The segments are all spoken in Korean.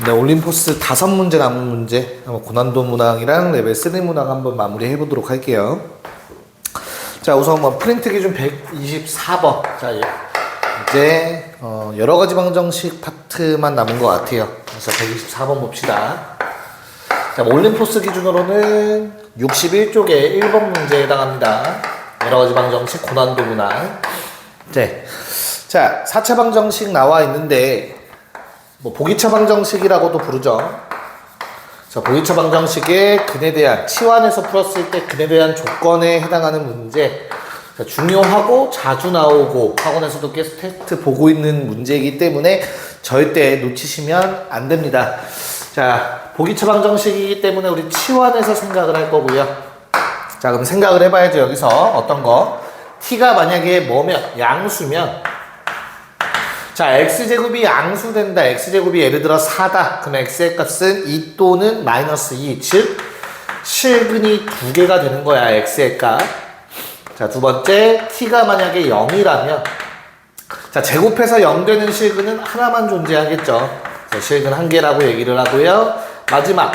네, 올림포스 5문제 남은 문제, 고난도 문항이랑 레벨 3 문항 한번 마무리 해보도록 할게요. 자, 우선 뭐 프린트 기준 124번. 자, 이제 여러 가지 방정식 파트만 남은 것 같아요. 그래서 124번 봅시다. 자, 올림포스 기준으로는 61쪽에 1번 문제에 해당합니다. 여러 가지 방정식 고난도 문항. 네. 자, 4차 방정식 나와 있는데, 뭐 보기차 방정식이라고도 부르죠. 자, 보기차 방정식의 근에 대한 치환해서 풀었을 때 근에 대한 조건에 해당하는 문제. 자, 중요하고 자주 나오고 학원에서도 계속 테스트 보고 있는 문제이기 때문에 절대 놓치시면 안 됩니다. 자, 보기차 방정식이기 때문에 우리 치환해서 생각을 할 거고요. 자, 그럼 생각을 해봐야죠. 여기서 어떤 거? t가 만약에 뭐면 양수면, 자, x제곱이 양수된다. x제곱이 예를 들어 4다. 그럼 x의 값은 2 또는 마이너스 2. 즉, 실근이 2개가 되는 거야. x의 값. 자, 두 번째, t가 만약에 0이라면, 자, 제곱해서 0 되는 실근은 하나만 존재하겠죠. 자, 실근 1개라고 얘기를 하고요. 마지막,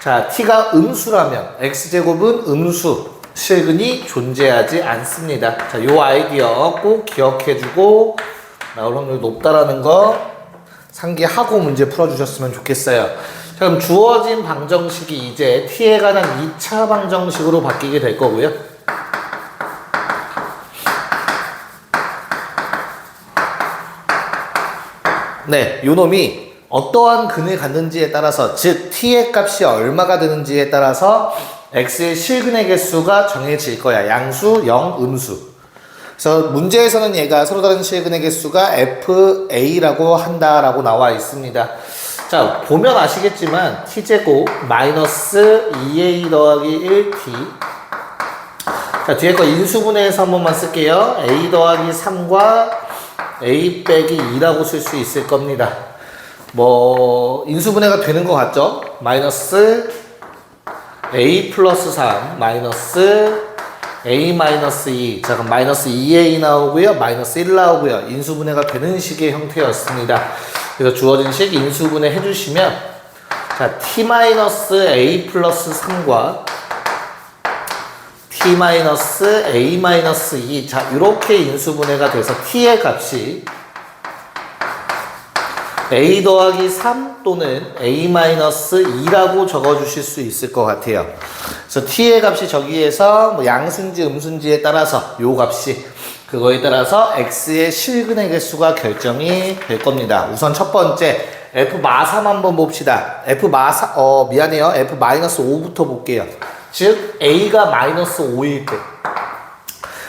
자, t가 음수라면, x제곱은 음수. 실근이 존재하지 않습니다. 자, 요 아이디어 꼭 기억해주고, 나올 확률이 높다라는 거 상기하고 문제 풀어주셨으면 좋겠어요. 자, 그럼 주어진 방정식이 이제 t에 관한 2차 방정식으로 바뀌게 될 거고요. 네, 요 놈이 어떠한 근을 갖는지에 따라서, 즉 t의 값이 얼마가 되는지에 따라서 x의 실근의 개수가 정해질 거야. 양수, 0, 음수. 그래서 문제에서는 얘가 서로 다른 실근의 개수가 FA라고 한다라고 나와 있습니다. 자, 보면 아시겠지만 t제곱 마이너스 2A 더하기 1t. 자, 뒤에 거 인수분해해서 한 번만 쓸게요. A 더하기 3과 A 빼기 2라고 쓸 수 있을 겁니다. 뭐 인수분해가 되는 것 같죠? 마이너스 A 플러스 3 마이너스 A-2. 자, 그럼 마이너스 2A 나오고요. 마이너스 1 나오고요. 인수분해가 되는 식의 형태였습니다. 그래서 주어진 식 인수분해 해주시면, 자, T-A 플러스 3과 T-A-2. 자, 이렇게 인수분해가 돼서 T의 값이 A 더하기 3 또는 A-2라고 적어주실 수 있을 것 같아요. 그래서 t의 값이 저기에서 뭐 양수인지 음수인지에 따라서 요 값이 그거에 따라서 x의 실근의 개수가 결정이 될 겁니다. 우선 첫 번째 f-3 한번 봅시다. 미안해요. f-5부터 볼게요. 즉 a가 마이너스 5일 때,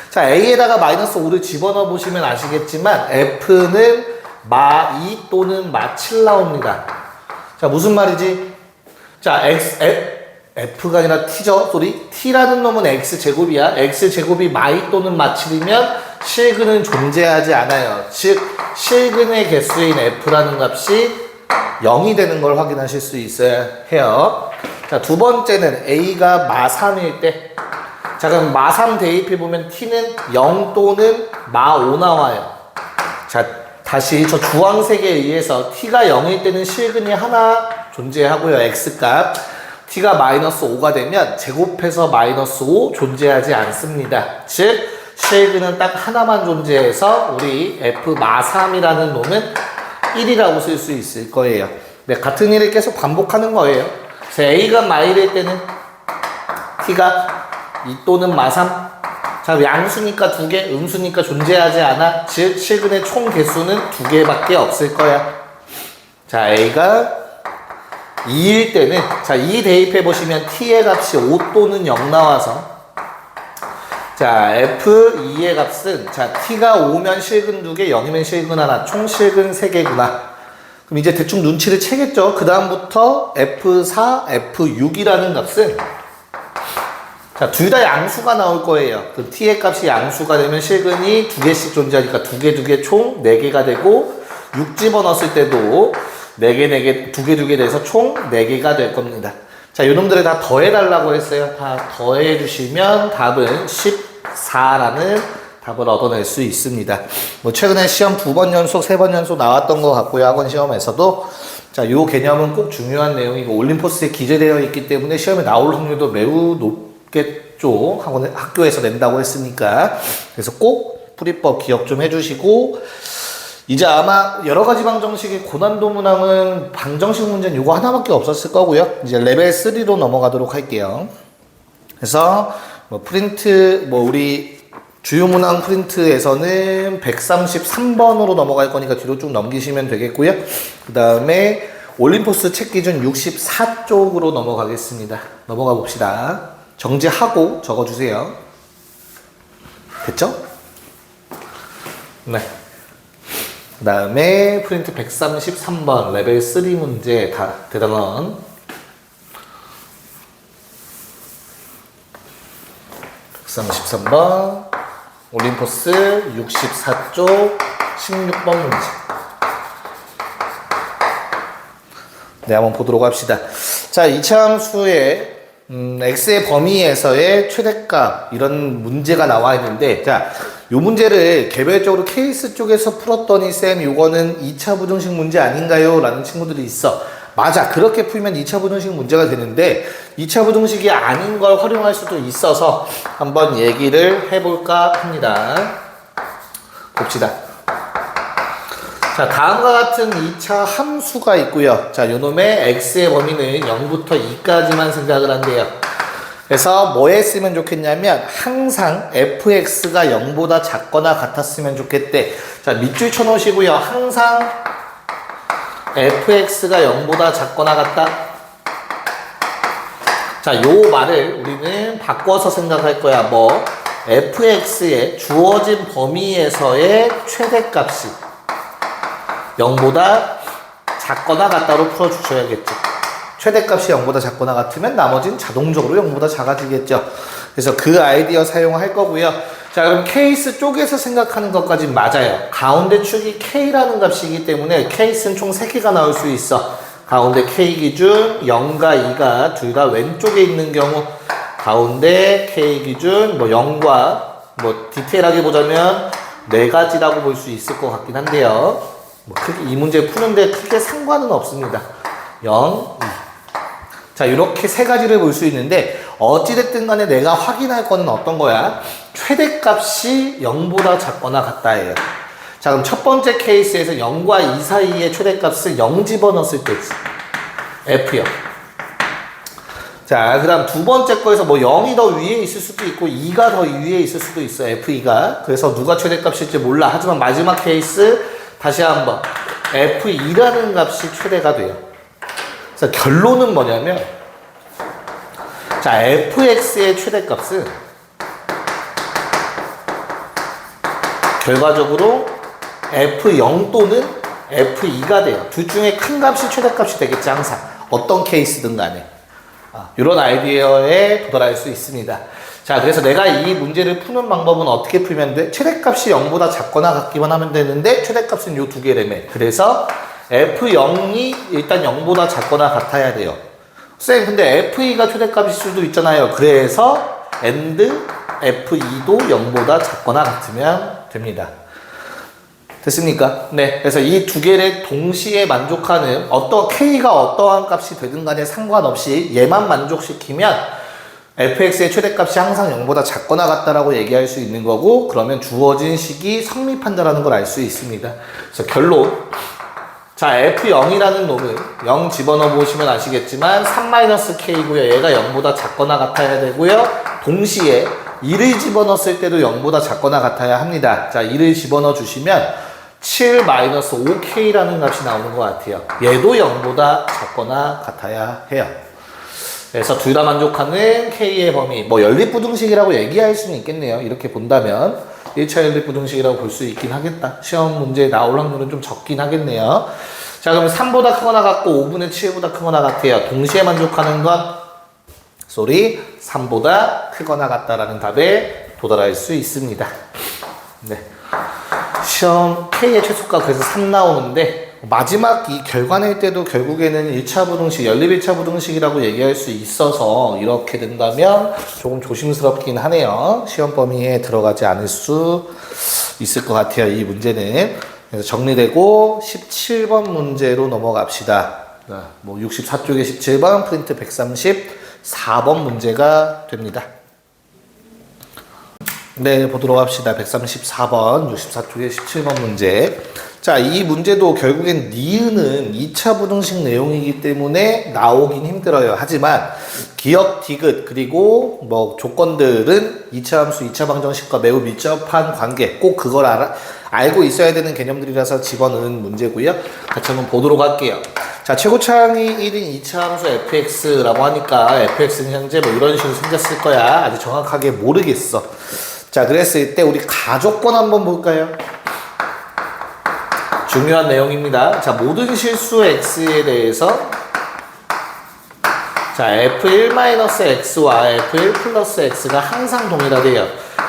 자, a에다가 마이너스 5를 집어넣어 보시면 아시겠지만 f는 마2 또는 마7 나옵니다. 자, 무슨 말이지? 자, F가 아니라 T죠? 소리? T라는 놈은 X제곱이야. X제곱이 마2 또는 마7이면 실근은 존재하지 않아요. 즉, 실근의 개수인 F라는 값이 0이 되는 걸 확인하실 수 있어야 해요. 자, 두 번째는 A가 마3일 때. 자, 그럼 마3 대입해보면 T는 0 또는 마5 나와요. 자, 다시 저 주황색에 의해서 t가 0일 때는 실근이 하나 존재하고요. x값. t가 마이너스 5가 되면 제곱해서 마이너스 5 존재하지 않습니다. 즉 실근은 딱 하나만 존재해서 우리 f-3이라는 놈은 1이라고 쓸 수 있을 거예요. 네, 같은 일을 계속 반복하는 거예요. 그래서 a가 마1일 때는 t가 2 또는 마3. 자, 양수니까 2개, 음수니까 존재하지 않아. 즉, 실근의 총 개수는 2개밖에 없을 거야. 자, A가 2일 때는, 자, 2 대입해보시면 T의 값이 5 또는 0 나와서, 자, F2의 값은, 자, T가 5면 실근 2개, 0이면 실근 하나, 총 실근 3개구나. 그럼 이제 대충 눈치를 채겠죠? 그 다음부터 F4, F6이라는 값은, 자, 둘 다 양수가 나올 거예요. 그럼 t의 값이 양수가 되면 실근이 2개씩 존재하니까 2개 총 4개가 되고, 6 집어넣었을 때도 4개, 2개 돼서 총 4개가 될 겁니다. 자, 요놈들을 다 더해달라고 했어요. 다 더해주시면 답은 14라는 답을 얻어낼 수 있습니다. 뭐 최근에 시험 2번 연속, 3번 연속 나왔던 것 같고요. 학원 시험에서도. 자, 요 개념은 꼭 중요한 내용이고 올림포스에 기재되어 있기 때문에 시험에 나올 확률도 매우 높겠죠. 학교에서 낸다고 했으니까. 그래서 꼭 풀이법 기억 좀 해주시고, 이제 아마 여러 가지 방정식의 고난도 문항은 방정식 문제는 요거 하나밖에 없었을 거고요. 이제 레벨 3로 넘어가도록 할게요. 그래서 뭐 프린트, 뭐 우리 주요 문항 프린트에서는 133번으로 넘어갈 거니까 뒤로 쭉 넘기시면 되겠고요. 그 다음에 올림포스 책 기준 64쪽으로 넘어가겠습니다. 넘어가 봅시다. 정지하고 적어주세요. 됐죠? 네. 그 다음에 프린트 133번 레벨 3 문제 다 대단원 133번 올림포스 64쪽 16번 문제. 네, 한번 보도록 합시다. 자, 이차함수의 x의 범위에서의 최대값 이런 문제가 나와 있는데, 자, 요 문제를 개별적으로 케이스 쪽에서 풀었더니 쌤 요거는 2차 부등식 문제 아닌가요? 라는 친구들이 있어. 맞아, 그렇게 풀면 2차 부등식 문제가 되는데 2차 부등식이 아닌 걸 활용할 수도 있어서 한번 얘기를 해볼까 합니다. 봅시다. 자, 다음과 같은 2차 함수가 있고요. 자, 요놈의 x의 범위는 0부터 2까지만 생각을 한대요. 그래서 뭐에 쓰면 좋겠냐면 항상 fx가 0보다 작거나 같았으면 좋겠대. 자, 밑줄 쳐놓으시고요. 항상 fx가 0보다 작거나 같다. 자, 요 말을 우리는 바꿔서 생각할 거야. 뭐 fx의 주어진 범위에서의 최대값이 0보다 작거나 같다로 풀어주셔야겠죠. 최대값이 0보다 작거나 같으면 나머지는 자동적으로 0보다 작아지겠죠. 그래서 그 아이디어 사용할 거고요. 자, 그럼 케이스 쪽에서 생각하는 것까지 맞아요. 가운데 축이 k라는 값이기 때문에 케이스는 총 3개가 나올 수 있어. 가운데 k 기준 0과 2가 둘 다 왼쪽에 있는 경우, 가운데 k 기준 뭐 0과 뭐 디테일하게 보자면 4가지라고 볼 수 있을 것 같긴 한데요. 뭐 크게 이 문제 푸는데 크게 상관은 없습니다. 0, 2. 자, 이렇게 3가지를 볼 수 있는데 어찌됐든 간에 내가 확인할 거는 어떤 거야? 최대값이 0보다 작거나 같다예요. 자, 그럼 첫 번째 케이스에서 0과 2 사이의 최대값을 0 집어넣었을 때지. F요. 자, 그 다음 두 번째 거에서 뭐 0이 더 위에 있을 수도 있고 2가 더 위에 있을 수도 있어. F2가. 그래서 누가 최대값일지 몰라. 하지만 마지막 케이스 다시 한번 F2라는 값이 최대가 돼요. 그래서 결론은 뭐냐면, 자, fx의 최대값은 결과적으로 f0 또는 f2가 돼요. 둘 중에 큰 값이 최대값이 되겠지, 항상. 어떤 케이스든 간에. 이런 아이디어에 도달할 수 있습니다. 자, 그래서 내가 이 문제를 푸는 방법은 어떻게 풀면 돼? 최대값이 0보다 작거나 같기만 하면 되는데 최대값은 요 두 개라며. 그래서 F0이 일단 0보다 작거나 같아야 돼요. 쌤, 근데 F2가 최대값일 수도 있잖아요. 그래서 AND F2도 0보다 작거나 같으면 됩니다. 됐습니까? 네. 그래서 이 두 개를 동시에 만족하는 K가 어떠한 값이 되든 간에 상관없이 얘만 만족시키면 fx의 최대값이 항상 0보다 작거나 같다라고 얘기할 수 있는 거고, 그러면 주어진 식이 성립한다라는 걸 알 수 있습니다. 그래서 결론. 자, F0이라는 놈은 0 집어넣어 보시면 아시겠지만 3-K고요. 얘가 0보다 작거나 같아야 되고요. 동시에 2를 집어넣었을 때도 0보다 작거나 같아야 합니다. 자, 2를 집어넣어 주시면 7-5K라는 값이 나오는 것 같아요. 얘도 0보다 작거나 같아야 해요. 그래서 둘 다 만족하는 K의 범위, 뭐 연립부등식이라고 얘기할 수는 있겠네요. 이렇게 본다면 1차 연립부등식이라고 볼 수 있긴 하겠다. 시험 문제에 나올 확률은 좀 적긴 하겠네요. 자, 그럼 3보다 크거나 같고 5분의 7보다 크거나 같아요. 동시에 만족하는 건 3보다 크거나 같다라는 답에 도달할 수 있습니다. 네. 시험 K의 최소값 그래서 3 나오는데 마지막 이 결과낼 때도 결국에는 1차 부등식, 연립 1차 부등식이라고 얘기할 수 있어서 이렇게 된다면 조금 조심스럽긴 하네요. 시험 범위에 들어가지 않을 수 있을 것 같아요. 이 문제는. 그래서 정리되고 17번 문제로 넘어갑시다. 뭐 64쪽에 17번, 프린트 134번 문제가 됩니다. 네, 보도록 합시다. 134번, 64쪽에 17번 문제. 자, 이 문제도 결국엔 니은은 2차 부등식 내용이기 때문에 나오긴 힘들어요. 하지만 기억, 디귿, 그리고 뭐 조건들은 2차 함수, 2차 방정식과 매우 밀접한 관계. 꼭 그걸 알고 있어야 되는 개념들이라서 집어넣은 문제고요. 같이 한번 보도록 할게요. 자, 최고차항이 1인 2차 함수 fx라고 하니까 fx는 현재 뭐 이런 식으로 생겼을 거야. 아직 정확하게 모르겠어. 자, 그랬을 때 우리 가족권 한번 볼까요? 중요한 내용입니다. 자, 모든 실수 x에 대해서 자, f1-x와 f1+x가 항상 동일하대요.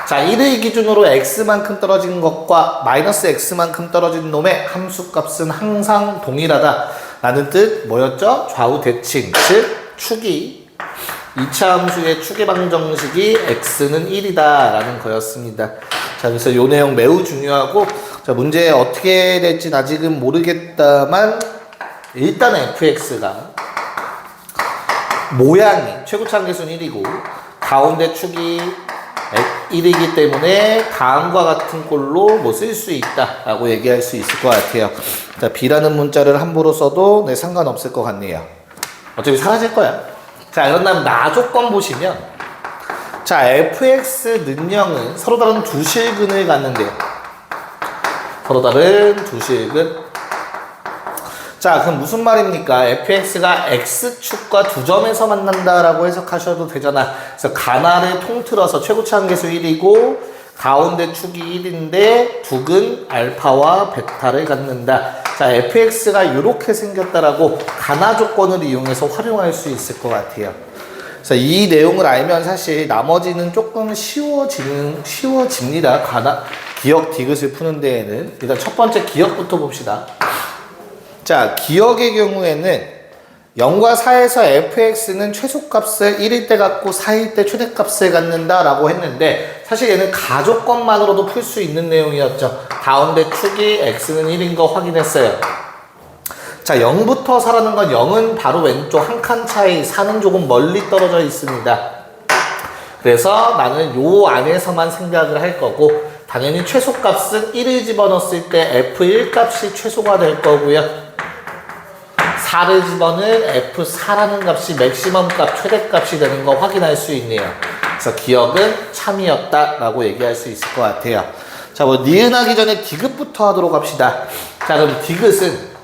자, 1의 기준으로 x만큼 떨어진 것과 마이너스 x만큼 떨어진 놈의 함수값은 항상 동일하다 라는 뜻 뭐였죠? 좌우 대칭, 즉 축이 2차 함수의 축의 방정식이 x는 1이다 라는 거였습니다. 자, 그래서 이 내용 매우 중요하고, 자, 문제 어떻게 될지 아직은 모르겠다만 일단 fx가 모양이 최고차항 계수는 1이고 가운데 축이 1이기 때문에 다음과 같은 꼴로 뭐 쓸 수 있다 라고 얘기할 수 있을 것 같아요. 자, b라는 문자를 함부로 써도 상관없을 것 같네요. 어차피 사라질 거야. 자, 그런다면 나 조건 보시면, 자, fx 능령은 서로 다른 두 실근을 갖는데요. 서로 다른 두 실근. 자, 그럼 무슨 말입니까? fx가 x축과 두 점에서 만난다라고 해석하셔도 되잖아. 그래서 가나를 통틀어서 최고차항 계수 1이고 가운데 축이 1인데 두근 알파와 베타를 갖는다. 자, fx가 이렇게 생겼다라고 가나 조건을 이용해서 활용할 수 있을 것 같아요. 그래서 이 내용을 알면 사실 나머지는 조금 쉬워집니다. 기억 디귿을 푸는 데에는. 일단 첫 번째 기억부터 봅시다. 자, 기억의 경우에는 0과 4에서 fx는 최소값을 1일 때 갖고 4일 때 최대값을 갖는다 라고 했는데, 사실 얘는 가조건만으로도 풀 수 있는 내용이었죠. 가운데 축이 x는 1인 거 확인했어요. 자, 0부터 4라는 건 0은 바로 왼쪽 한 칸 차이, 4는 조금 멀리 떨어져 있습니다. 그래서 나는 요 안에서만 생각을 할 거고, 당연히 최소값은 1을 집어넣었을 때 f1 값이 최소가 될 거고요. 4를 집어넣은 f4라는 값이 맥시멈 값, 최대값이 되는 거 확인할 수 있네요. 그래서 기억은 참이었다라고 얘기할 수 있을 것 같아요. 자, 뭐 니은하기 전에 디귿부터 하도록 합시다. 자, 그럼 디귿은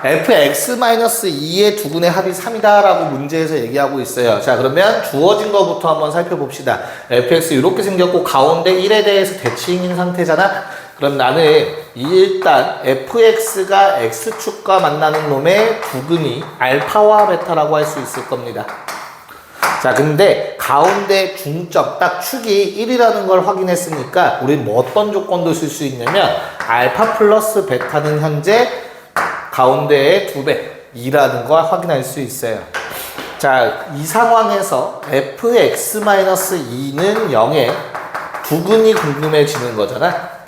fx-2의 두근의 합이 3이다라고 문제에서 얘기하고 있어요. 자, 그러면 주어진 거부터 한번 살펴봅시다. fx 이렇게 생겼고 가운데 1에 대해서 대칭인 상태잖아. 그럼 나는 일단 fx가 x축과 만나는 놈의 두근이 알파와 베타라고 할 수 있을 겁니다. 자, 근데 가운데 중점 딱 축이 1이라는 걸 확인했으니까 우린 뭐 어떤 조건도 쓸 수 있냐면 알파 플러스 베타는 현재 가운데의 2배 2라는 걸 확인할 수 있어요. 자, 이 상황에서 fx-2는 0에 두근이 궁금해지는 거잖아.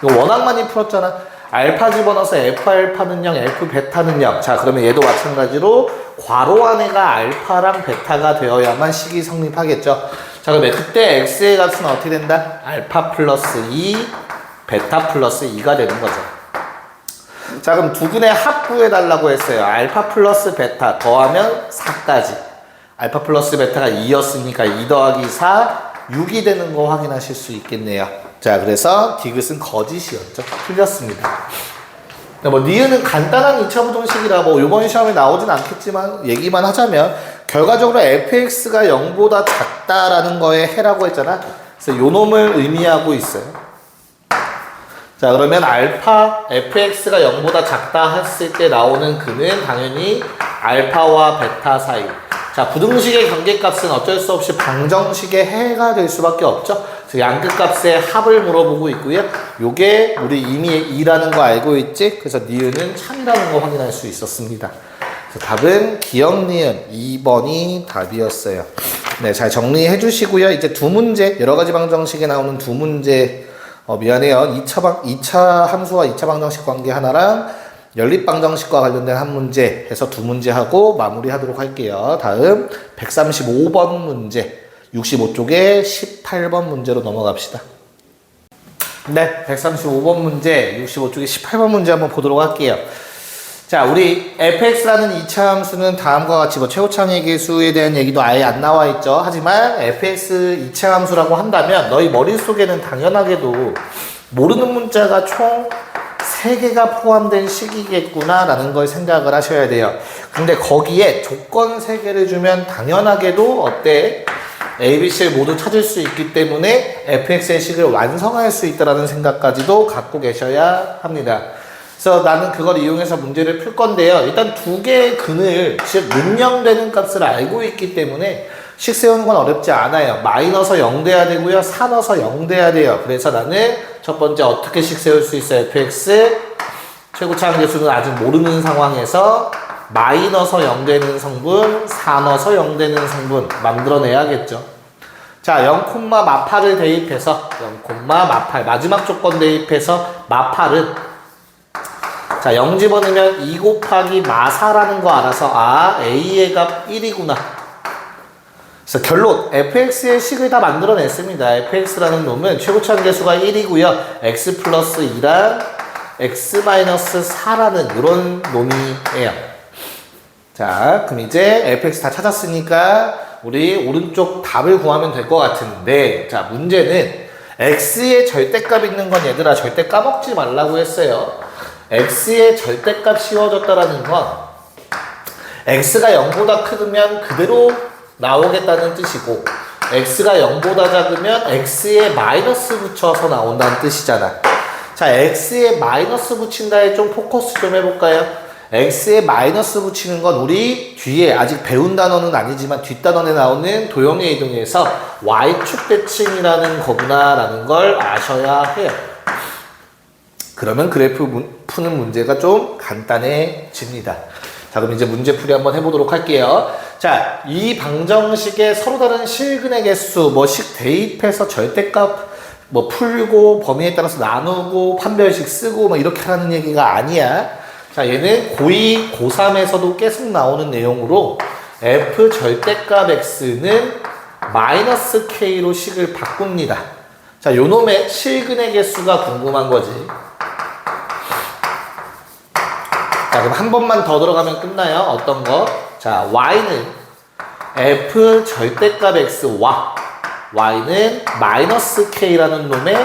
이거 워낙 많이 풀었잖아. 알파 집어넣어서 f알파는 0, f베타는 0. 자, 그러면 얘도 마찬가지로 괄호 안에가 알파랑 베타가 되어야만 식이 성립하겠죠. 자, 그러면 그때 x의 값은 어떻게 된다? 알파 플러스 2, 베타 플러스 2가 되는 거죠. 자, 그럼 두근의 합 구해달라고 했어요. 알파 플러스 베타 더하면 4까지. 알파 플러스 베타가 2였으니까 2 더하기 4, 6이 되는 거 확인하실 수 있겠네요. 자, 그래서 디귿은 거짓이었죠. 틀렸습니다. 뭐 니은은 간단한 2차 부등식이라 뭐 이번 시험에 나오진 않겠지만 얘기만 하자면 결과적으로 fx가 0보다 작다라는 거에 해라고 했잖아. 그래서 요 놈을 의미하고 있어요. 자, 그러면 알파 fx가 0보다 작다 했을 때 나오는 근은 당연히 알파와 베타 사이. 자, 부등식의 경계값은 어쩔 수 없이 방정식의 해가 될 수밖에 없죠. 그래서 양끝값의 합을 물어보고 있고요. 요게 우리 이미 2라는 거 알고 있지? 그래서 니은은 참이라는 거 확인할 수 있었습니다. 그래서 답은 기억 니은 2번이 답이었어요. 네, 잘 정리해 주시고요. 이제 두 문제, 여러 가지 방정식에 나오는 두 문제, 미안해요. 2차 함수와 2차 방정식 관계 하나랑 연립 방정식과 관련된 한 문제 해서 두 문제 하고 마무리 하도록 할게요. 다음 135번 문제, 65쪽에 18번 문제로 넘어갑시다. 네, 135번 문제, 65쪽에 18번 문제 한번 보도록 할게요. 자, 우리 fx라는 2차 함수는 다음과 같이 뭐 최고차항의 개수에 대한 얘기도 아예 안 나와 있죠. 하지만 fx 2차 함수라고 한다면 너희 머릿속에는 당연하게도 모르는 문자가 총 3개가 포함된 식이겠구나 라는 걸 생각을 하셔야 돼요. 근데 거기에 조건 3개를 주면 당연하게도 어때? A, B, C를 모두 찾을 수 있기 때문에 fx의 식을 완성할 수 있다는 생각까지도 갖고 계셔야 합니다. 그래서 나는 그걸 이용해서 문제를 풀 건데요. 일단 두 개의 근을, 즉 능령되는 값을 알고 있기 때문에 식 세우는 건 어렵지 않아요. 마이너스 0 돼야 되고요. 4 넣어서 0 돼야 돼요. 그래서 나는 첫 번째 어떻게 식 세울 수 있어요? fx 최고차항 개수는 아직 모르는 상황에서 마이너스 0 되는 성분, 4 넣어서 0 되는 성분 만들어내야겠죠. 자, 0, 마팔을 대입해서 0, 마팔 마지막 조건 대입해서 마팔은 자, 0 집어넣으면 2 곱하기 마4라는 거 알아서 아, A의 값 1이구나. 그래서 결론, fx의 식을 다 만들어냈습니다. fx라는 놈은 최고차항 개수가 1이고요. x 플러스 2랑 x 마이너스 4라는 이런 놈이에요. 자, 그럼 이제 fx 다 찾았으니까 우리 오른쪽 답을 구하면 될 것 같은데, 자, 문제는 x의 절대값 있는 건 얘들아 절대 까먹지 말라고 했어요. x의 절대값 씌워졌다라는 건 x가 0보다 크면 그대로 나오겠다는 뜻이고 x가 0보다 작으면 x에 마이너스 붙여서 나온다는 뜻이잖아. 자, x에 마이너스 붙인다에 좀 포커스 좀 해볼까요? x에 마이너스 붙이는 건 우리 뒤에 아직 배운 단어는 아니지만 뒷단원에 나오는 도형의 이동에서 y축 대칭이라는 거구나 라는 걸 아셔야 해요. 그러면 그래프 푸는 문제가 좀 간단해집니다. 자, 그럼 이제 문제풀이 한번 해보도록 할게요. 자, 이 방정식에 서로 다른 실근의 개수, 뭐 식 대입해서 절대값 뭐 풀고 범위에 따라서 나누고 판별식 쓰고 뭐 이렇게 하는 얘기가 아니야. 자, 얘는 고2, 고3에서도 계속 나오는 내용으로 f 절대값 x는 마이너스 k로 식을 바꿉니다. 자, 요 놈의 실근의 개수가 궁금한 거지. 자, 그럼 한 번만 더 들어가면 끝나요. 어떤 거? 자, y는 f 절대값 x와 y는 마이너스 k라는 놈의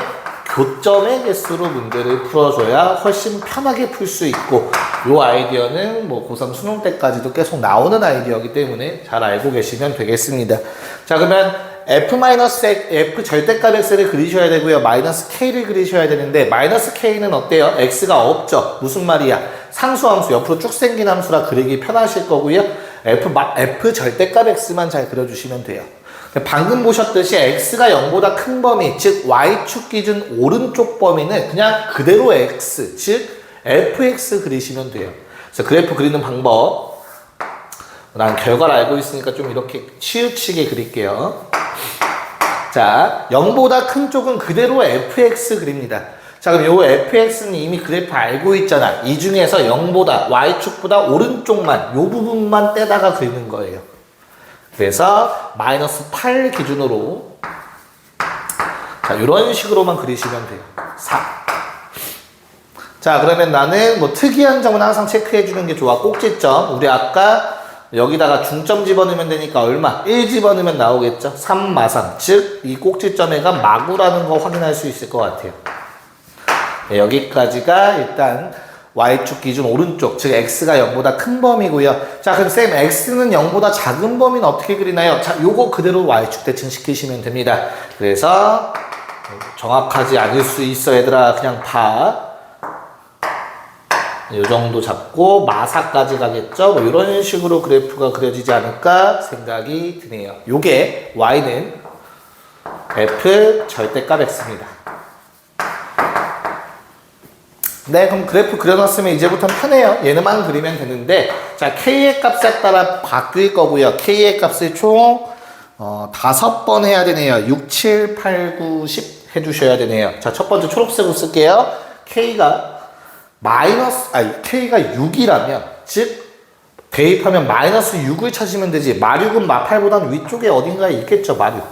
교점의 개수로 문제를 풀어줘야 훨씬 편하게 풀 수 있고, 요 아이디어는 뭐 고3 수능 때까지도 계속 나오는 아이디어이기 때문에 잘 알고 계시면 되겠습니다. 자, 그러면 f 절대값 x를 그리셔야 되고요. 마이너스 k를 그리셔야 되는데, 마이너스 k는 어때요? x가 없죠. 무슨 말이야? 상수함수, 옆으로 쭉 생긴 함수라 그리기 편하실 거고요. f 절대값 x만 잘 그려주시면 돼요. 방금 보셨듯이 x가 0보다 큰 범위, 즉 y축 기준 오른쪽 범위는 그냥 그대로 x, 즉 fx 그리시면 돼요. 그래서 그래프 그리는 방법, 난 결과를 알고 있으니까 좀 이렇게 치우치게 그릴게요. 자, 0보다 큰 쪽은 그대로 fx 그립니다. 자, 그럼 요 fx는 이미 그래프 알고 있잖아. 이 중에서 0보다, y축보다 오른쪽만, 요 부분만 떼다가 그리는 거예요. 그래서 마이너스 8 기준으로 자, 이런 식으로만 그리시면 돼요. 4. 자, 그러면 나는 뭐 특이한 점은 항상 체크해 주는 게 좋아. 꼭지점. 우리 아까 여기다가 중점 집어넣으면 되니까 얼마? 1 집어넣으면 나오겠죠? 3 마상. 즉, 이 꼭지점에가 마구라는 거 확인할 수 있을 것 같아요. 네, 여기까지가 일단 y축 기준 오른쪽, 즉 x가 0보다 큰 범위고요. 자, 그럼 쌤, x는 0보다 작은 범위는 어떻게 그리나요? 자, 요거 그대로 y축 대칭 시키시면 됩니다. 그래서 정확하지 않을 수 있어, 얘들아. 그냥 봐. 요 정도 잡고 마사까지 가겠죠? 뭐 이런 식으로 그래프가 그려지지 않을까 생각이 드네요. 요게 y는 f 절대값 x입니다. 네, 그럼 그래프 그려놨으면 이제부터 편해요. 얘는만 그리면 되는데, 자, K의 값에 따라 바뀔 거고요. K의 값을 총 5번 해야 되네요. 6, 7, 8, 9, 10 해주셔야 되네요. 자, 첫 번째 초록색으로 쓸게요. K가 K가 6이라면, 즉 대입하면 마이너스 6을 찾으면 되지. 마륙은 마8보다는 위쪽에 어딘가에 있겠죠, 마륙.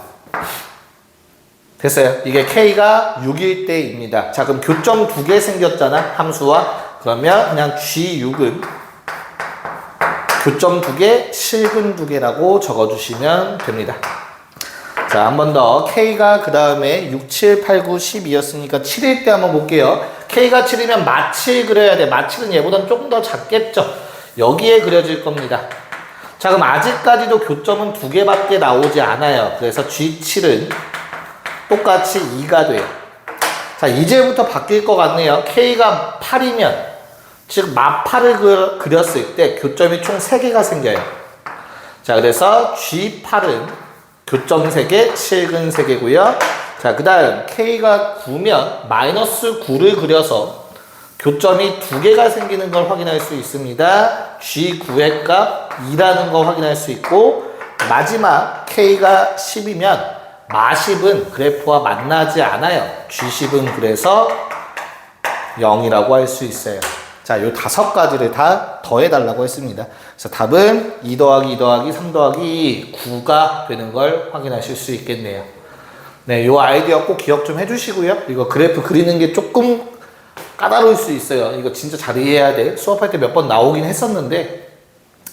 됐어요. 이게 K가 6일 때입니다. 자, 그럼 교점 2개 생겼잖아, 함수와. 그러면 그냥 G6은 교점 2개, 실근 2개라고 적어주시면 됩니다. 자, 한 번 더. K가 그 다음에 6, 7, 8, 9, 12였으니까 7일 때 한번 볼게요. K가 7이면 마7 그려야 돼. 마7은 얘보다는 조금 더 작겠죠. 여기에 그려질 겁니다. 자, 그럼 아직까지도 교점은 2개밖에 나오지 않아요. 그래서 G7은 똑같이 2가 돼요. 자, 이제부터 바뀔 것 같네요. K가 8이면, 즉 마8을 그렸을 때 교점이 총 3개가 생겨요. 자, 그래서 G8은 교점 3개, 실근 3개고요. 자, 그 다음 K가 9면 마이너스 9를 그려서 교점이 2개가 생기는 걸 확인할 수 있습니다. G9의 값 2라는 거 확인할 수 있고, 마지막 K가 10이면 마10은 그래프와 만나지 않아요. G10은 그래서 0이라고 할 수 있어요. 자, 요 5가지를 다 더해달라고 했습니다. 그래서 답은 2 더하기 2 더하기 3 더하기 9가 되는 걸 확인하실 수 있겠네요. 네, 요 아이디어 꼭 기억 좀 해주시고요. 이거 그래프 그리는 게 조금 까다로울 수 있어요. 이거 진짜 잘 이해해야 돼. 수업할 때 몇 번 나오긴 했었는데,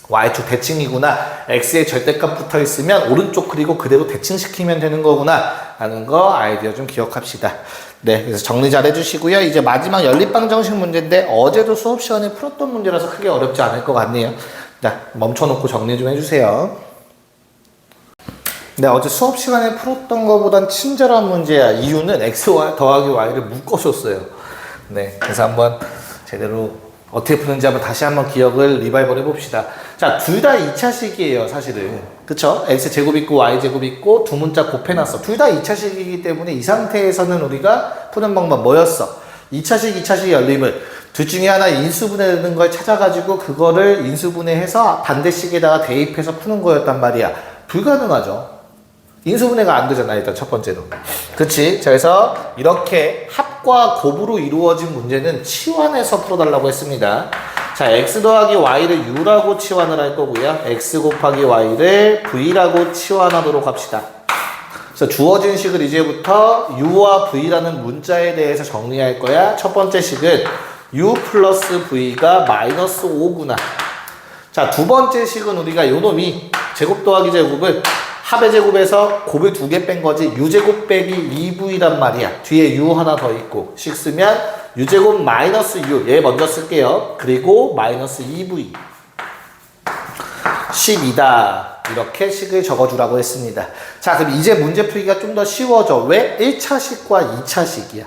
Y축 대칭이구나, X의 절대값 붙어 있으면 오른쪽 그리고 그대로 대칭시키면 되는 거구나 라는 거 아이디어 좀 기억합시다. 네, 그래서 정리 잘 해주시고요. 이제 마지막 연립방정식 문제인데, 어제도 수업 시간에 풀었던 문제라서 크게 어렵지 않을 것 같네요. 자, 멈춰놓고 정리 좀 해주세요. 네, 어제 수업 시간에 풀었던 것보단 친절한 문제야. 이유는 X 더하기 Y를 묶어줬어요. 네, 그래서 한번 제대로 어떻게 푸는지 다시 한번 기억을 리바이벌 해봅시다. 자, 둘 다 2차식이에요, 사실은. 그쵸? X제곱 있고 Y제곱 있고 두 문자 곱해놨어. 둘 다 2차식이기 때문에 이 상태에서는 우리가 푸는 방법 뭐였어? 2차식 연립을 둘 중에 하나 인수분해되는 걸 찾아가지고 그거를 인수분해해서 반대식에다가 대입해서 푸는 거였단 말이야. 불가능하죠. 인수분해가 안 되잖아, 일단 첫 번째로. 그치? 자, 그래서 이렇게 합과 곱으로 이루어진 문제는 치환해서 풀어달라고 했습니다. 자, x 더하기 y를 u라고 치환을 할 거고요. x 곱하기 y를 v라고 치환하도록 합시다. 그래서 주어진 식을 이제부터 u와 v라는 문자에 대해서 정리할 거야. 첫 번째 식은 u 플러스 v가 마이너스 5구나. 자, 두 번째 식은 우리가 요놈이 제곱 더하기 제곱을 합의 제곱에서 곱을 2개 뺀 거지, u제곱 빼기 2v란 말이야. 뒤에 u 하나 더 있고, 식 쓰면 u제곱 마이너스 u, 얘 먼저 쓸게요. 그리고 마이너스 2v 12다. 이렇게 식을 적어주라고 했습니다. 자, 그럼 이제 문제 풀기가 좀 더 쉬워져. 왜? 1차식과 2차식이야.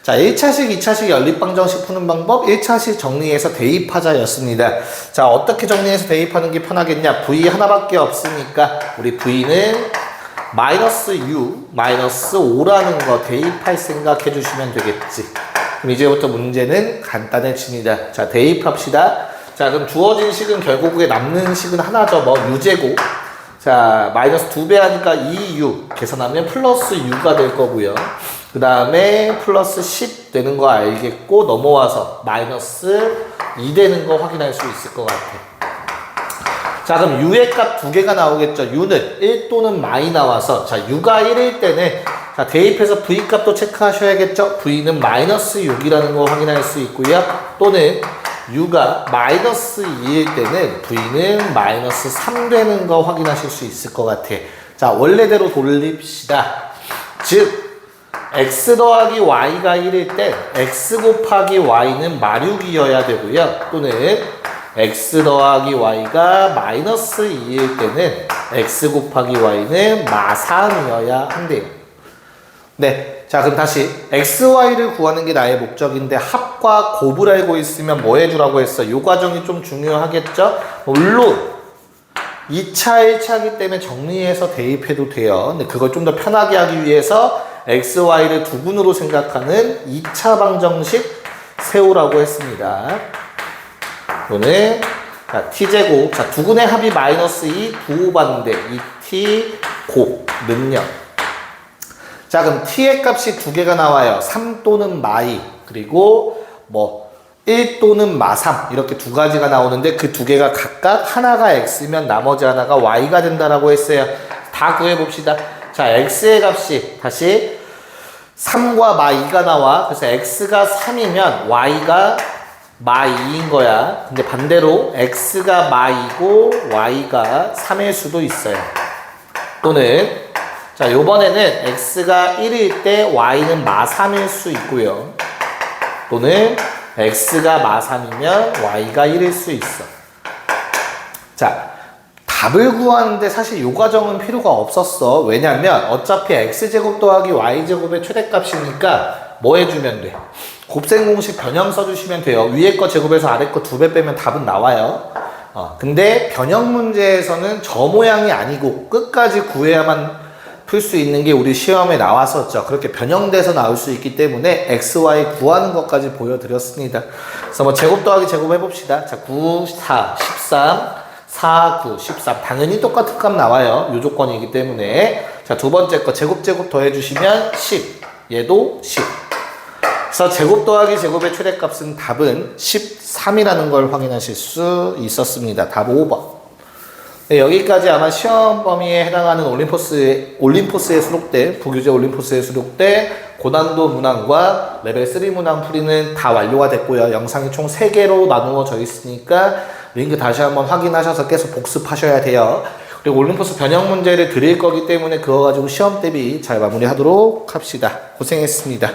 자, 1차식, 2차식 연립방정식 푸는 방법, 1차식 정리해서 대입하자였습니다. 자, 어떻게 정리해서 대입하는 게 편하겠냐? v 하나밖에 없으니까 우리 v는 마이너스 u, 마이너스 5라는 거 대입할 생각 해주시면 되겠지. 그럼 이제부터 문제는 간단해집니다. 자, 대입합시다. 자, 그럼 주어진 식은 결국에 남는 식은 하나죠. 뭐 u제곱. 자, 마이너스 2배 하니까 2u 계산하면 플러스 u가 될 거고요. 그 다음에 플러스 10 되는 거 알겠고, 넘어와서 마이너스 2 되는 거 확인할 수 있을 것 같아. 자, 그럼 u의 값 2개가 나오겠죠. u는 1 또는 마이 나와서, 자, u가 1일 때는, 자, 대입해서 v 값도 체크하셔야겠죠. v는 마이너스 6이라는 거 확인할 수 있고요. 또는 u가 마이너스 2일 때는 v는 마이너스 3 되는 거 확인하실 수 있을 것 같아. 자, 원래대로 돌립시다. 즉 x 더하기 y가 1일 때 x 곱하기 y는 마륙이어야 되고요. 또는 x 더하기 y가 마이너스 2일 때는 x 곱하기 y는 마3이어야 한대요. 네, 자, 그럼 다시 x, y를 구하는 게 나의 목적인데 합과 곱을 알고 있으면 뭐 해주라고 했어? 이 과정이 좀 중요하겠죠? 물론 2차, 1차이기 때문에 정리해서 대입해도 돼요. 근데 그걸 좀 더 편하게 하기 위해서 x, y를 두 군으로 생각하는 2차 방정식 세우라고 했습니다. 또는 자, t제곱, 자, 두근의 합이 마이너스 2 부호받는데 2t 곱 능력. 자, 그럼 t의 값이 두 개가 나와요. 3 또는 마2 그리고 뭐 1 또는 마3 이렇게 두 가지가 나오는데 그 두 개가 각각 하나가 x면 나머지 하나가 y가 된다라고 했어요. 다 구해봅시다. 자, x의 값이 다시 3과 마2가 나와. 그래서 x가 3이면 y가 마2인 거야. 근데 반대로 x가 마2고 y가 3일 수도 있어요. 또는 자, 요번에는 x가 1일 때 y는 마3일 수 있고요. 또는 x가 마3이면 y가 1일 수 있어. 자, 답을 구하는데 사실 요 과정은 필요가 없었어. 왜냐면 어차피 x제곱 더하기 y제곱의 최대값이니까 뭐 해주면 돼? 곱셈 공식 변형 써주시면 돼요. 위에 거 제곱해서 아래 거 2배 빼면 답은 나와요. 근데 변형 문제에서는 저 모양이 아니고 끝까지 구해야만 풀 수 있는 게 우리 시험에 나왔었죠. 그렇게 변형돼서 나올 수 있기 때문에 x, y 구하는 것까지 보여드렸습니다. 그래서 뭐 제곱 더하기 제곱 해봅시다. 자, 9, 4, 13, 4, 9, 13 당연히 똑같은 값 나와요. 요 조건이기 때문에. 자, 두 번째 거 제곱 더해주시면 10 얘도 10. 그래서 제곱 더하기 제곱의 최대값은 답은 13이라는 걸 확인하실 수 있었습니다. 답 5번. 네, 여기까지 아마 시험 범위에 해당하는 올림포스에 수록된, 부교재 올림포스에 수록된 고난도 문항과 레벨 3 문항 풀이는 다 완료가 됐고요. 영상이 총 3개로 나누어져 있으니까 링크 다시 한번 확인하셔서 계속 복습하셔야 돼요. 그리고 올림포스 변형 문제를 드릴 거기 때문에 그거 가지고 시험 대비 잘 마무리하도록 합시다. 고생했습니다.